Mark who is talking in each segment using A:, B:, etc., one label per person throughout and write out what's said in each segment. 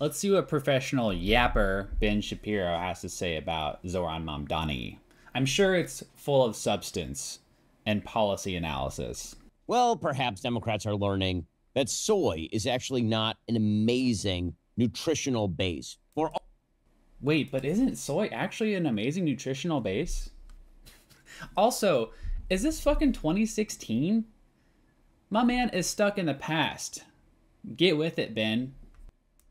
A: Let's see what professional yapper Ben Shapiro has to say about Zoran Mamdani. I'm sure it's full of substance and policy analysis.
B: Well, perhaps Democrats are learning that soy is actually not an amazing nutritional base for all.
A: Wait, but isn't soy actually an amazing nutritional base? Also, is this fucking 2016? My man is stuck in the past. Get with it, Ben.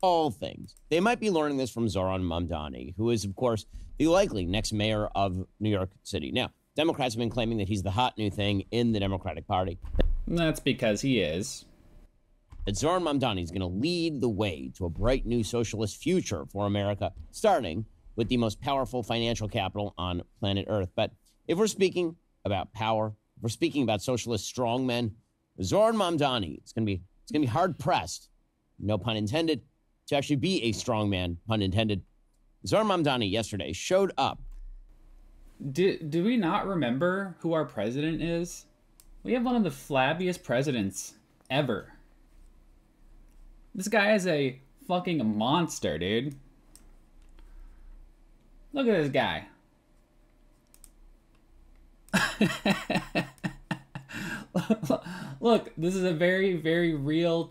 B: All things. They might be learning this from Zoran Mamdani, who is, of course, the likely next mayor of New York City. Now, Democrats have been claiming that he's the hot new thing in the Democratic Party.
A: That's because he is.
B: That Zoran Mamdani is going to lead the way to a bright new socialist future for America, starting with the most powerful financial capital on planet Earth. But if we're speaking about power, if we're speaking about socialist strongmen, Zoran Mamdani, it's going to be hard pressed, no pun intended, to actually be a strongman, pun intended. Zoran Mamdani yesterday showed up.
A: Do we not remember who our president is? We have one of the flabbiest presidents ever. This guy is a fucking monster, dude. Look at this guy. Look, this is a very, very real...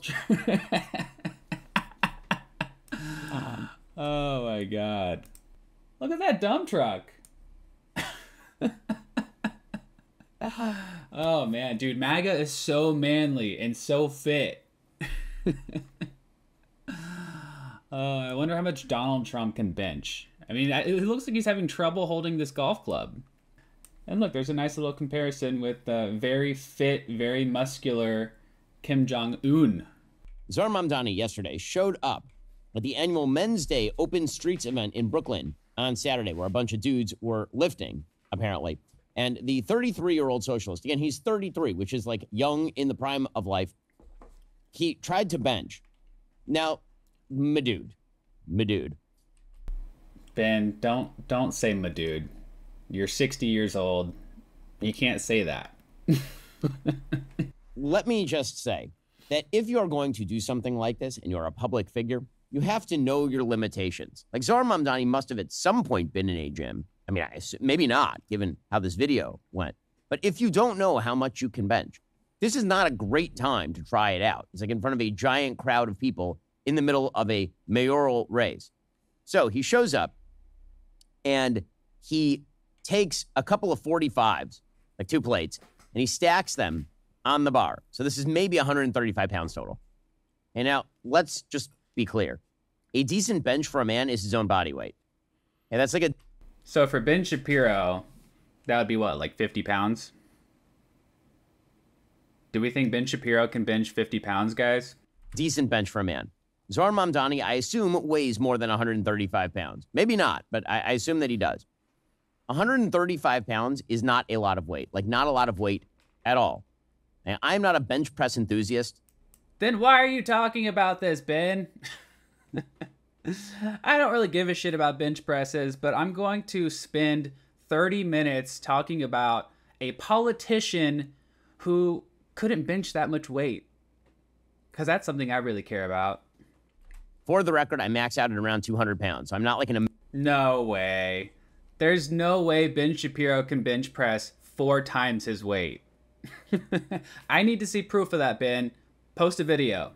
A: Oh my god. Look at that dump truck. Oh man, dude, MAGA is so manly and so fit. I wonder how much Donald Trump can bench. I mean, it looks like he's having trouble holding this golf club. And look, there's a nice little comparison with very fit, very muscular Kim Jong-un.
B: Zoran Mamdani yesterday showed up at the annual Men's Day Open Streets event in Brooklyn on Saturday, where a bunch of dudes were lifting, apparently. And the 33-year-old socialist, again, he's 33, which is like young in the prime of life. He tried to bench. Now, my dude.
A: Ben, don't say my dude. You're 60 years old. You can't say that.
B: Let me just say that if you're going to do something like this and you're a public figure, you have to know your limitations. Like Zoran Mamdani must have at some point been in a gym. I mean, maybe not, given how this video went. But if you don't know how much you can bench, this is not a great time to try it out. It's like in front of a giant crowd of people in the middle of a mayoral race. So he shows up and he takes a couple of 45s, like 2 plates, and he stacks them on the bar. So this is maybe 135 pounds total. And now let's just be clear. A decent bench for a man is his own body weight. And that's like a...
A: So for Ben Shapiro, that would be what, like 50 pounds? Do we think Ben Shapiro can bench 50 pounds, guys?
B: decent bench for a man. Zoran Mamdani, I assume, weighs more than 135 pounds. Maybe not, but I assume that he does. 135 pounds is not a lot of weight. Like, not a lot of weight at all. And I'm not a bench press enthusiast.
A: Then why are you talking about this, Ben? I don't really give a shit about bench presses, but I'm going to spend 30 minutes talking about a politician who couldn't bench that much weight. Because that's something I really care about.
B: For the record, I max out at around 200 pounds. So I'm not like an...
A: No way. There's no way Ben Shapiro can bench press 4 times his weight. I need to see proof of that, Ben. Post a video.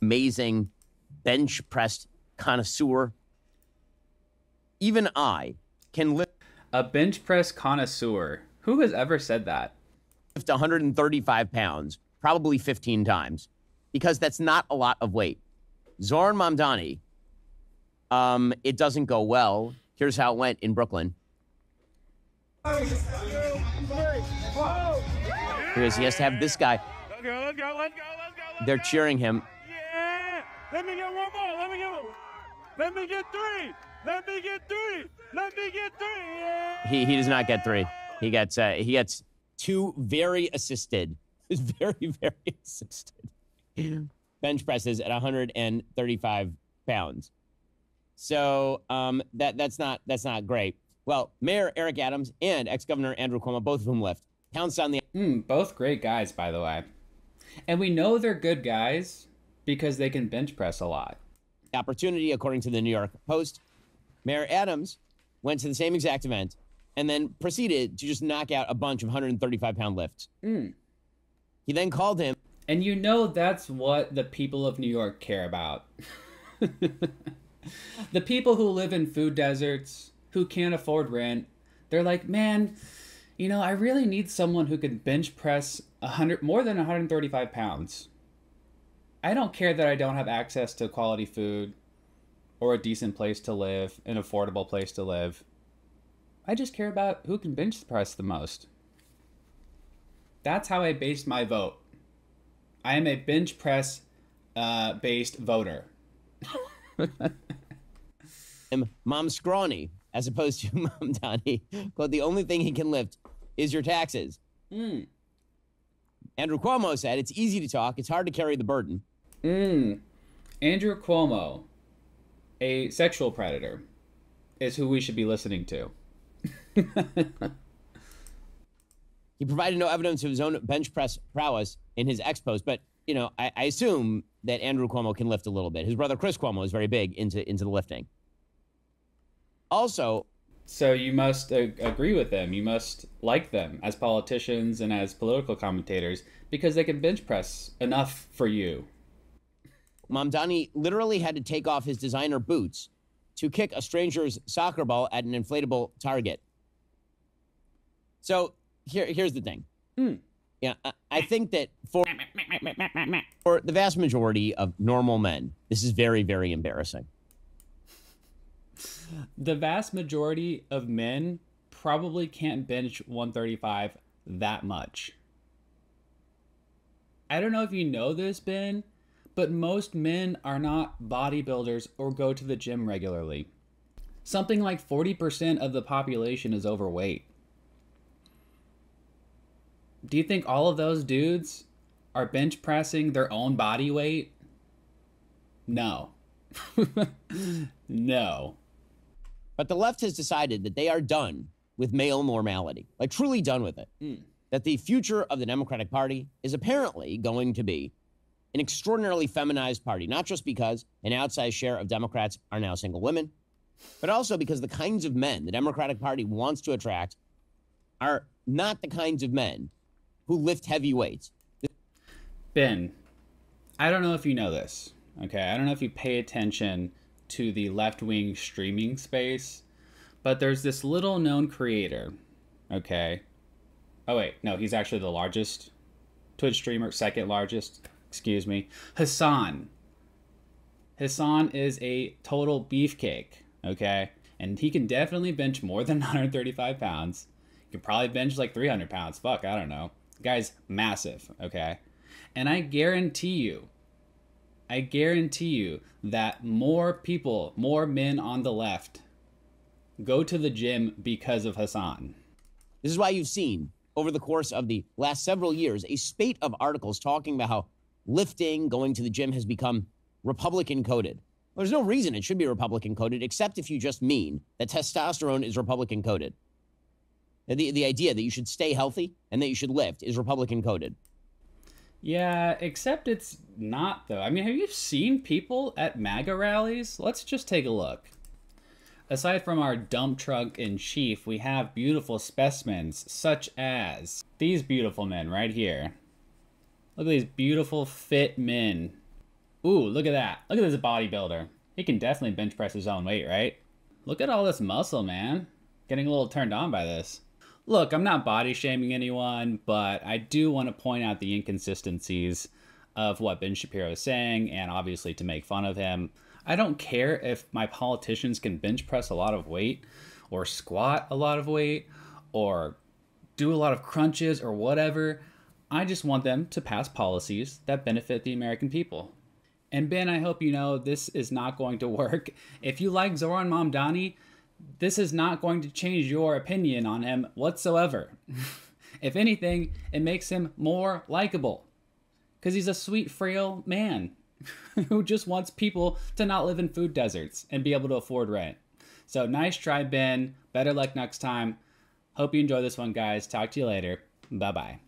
B: Amazing bench press connoisseur. Even I can lift...
A: A bench press connoisseur. Who has ever said that?
B: Lift 135 pounds, probably 15 times, because that's not a lot of weight. Zoran Mamdani, it doesn't go well. Here's how it went in Brooklyn. Because he has to have this guy.
C: Let's go.
B: They're cheering him.
C: Yeah! Let me get one more. Let me get three. Yeah!
B: He does not get 3. He gets 2 very assisted. Very, very assisted bench presses at 135 pounds. So that's not great. Well, Mayor Eric Adams and ex-Governor Andrew Cuomo, both of whom left, pounced on the...
A: Both great guys, by the way. And we know they're good guys because they can bench press a lot.
B: opportunity, according to the New York Post. Mayor Adams went to the same exact event and then proceeded to just knock out a bunch of 135-pound lifts. He then called him.
A: And you know that's what the people of New York care about. The people who live in food deserts, who can't afford rent, they're like, man, you know, I really need someone who can bench press more than 135 pounds. I don't care that I don't have access to quality food or a decent place to live, an affordable place to live. I just care about who can bench press the most. That's how I based my vote. I am a bench press based voter.
B: Mom Scrawny, as opposed to Mom Donnie, quote, the only thing he can lift is your taxes. Andrew Cuomo said, it's easy to talk, it's hard to carry the burden.
A: Andrew Cuomo, a sexual predator, is who we should be listening to.
B: He provided no evidence of his own bench press prowess in his ex post, but, you know, I assume that Andrew Cuomo can lift a little bit. His brother Chris Cuomo is very big into the lifting. Also,
A: so you must agree with them. You must like them as politicians and as political commentators because they can bench press enough for you.
B: Mamdani literally had to take off his designer boots to kick a stranger's soccer ball at an inflatable target. So here's the thing. Yeah, I think that for the vast majority of normal men, this is very, very embarrassing.
A: The vast majority of men probably can't bench 135 that much. I don't know if you know this, Ben, but most men are not bodybuilders or go to the gym regularly. Something like 40% of the population is overweight. Do you think all of those dudes are bench pressing their own body weight? No. No.
B: But the left has decided that they are done with male normality, like truly done with it. That the future of the Democratic Party is apparently going to be an extraordinarily feminized party, not just because an outsized share of Democrats are now single women, but also because the kinds of men the Democratic Party wants to attract are not the kinds of men who lift heavy weights.
A: Ben, I don't know if you know this, okay? I don't know if you pay attention to the left-wing streaming space, but there's this little known creator, okay? Oh wait, no, he's actually the largest Twitch streamer, second largest, excuse me. Hassan. Hassan is a total beefcake, okay? And he can definitely bench more than 135 pounds. He could probably bench like 300 pounds. Fuck, I don't know. The guy's massive, okay? And I guarantee you that more people, more men on the left go to the gym because of Hassan.
B: This is why you've seen, over the course of the last several years, a spate of articles talking about how lifting, going to the gym has become Republican coded. There's no reason it should be Republican coded, except if you just mean that testosterone is Republican coded. The idea that you should stay healthy and that you should lift is Republican coded.
A: Yeah, except it's not, though. I mean, have you seen people at MAGA rallies? Let's just take a look. Aside from our dump truck in chief, we have beautiful specimens such as these beautiful men right here. Look at these beautiful fit men. Ooh, look at that. Look at this bodybuilder. He can definitely bench press his own weight, right? Look at all this muscle, man. Getting a little turned on by this. Look, I'm not body shaming anyone, but I do want to point out the inconsistencies of what Ben Shapiro is saying, and obviously to make fun of him. I don't care if my politicians can bench press a lot of weight, or squat a lot of weight, or do a lot of crunches, or whatever. I just want them to pass policies that benefit the American people. And Ben, I hope you know this is not going to work. If you like Zoran Mamdani, this is not going to change your opinion on him whatsoever. If anything, it makes him more likable. Because he's a sweet, frail man who just wants people to not live in food deserts and be able to afford rent. So nice try, Ben. Better luck next time. Hope you enjoy this one, guys. Talk to you later. Bye-bye.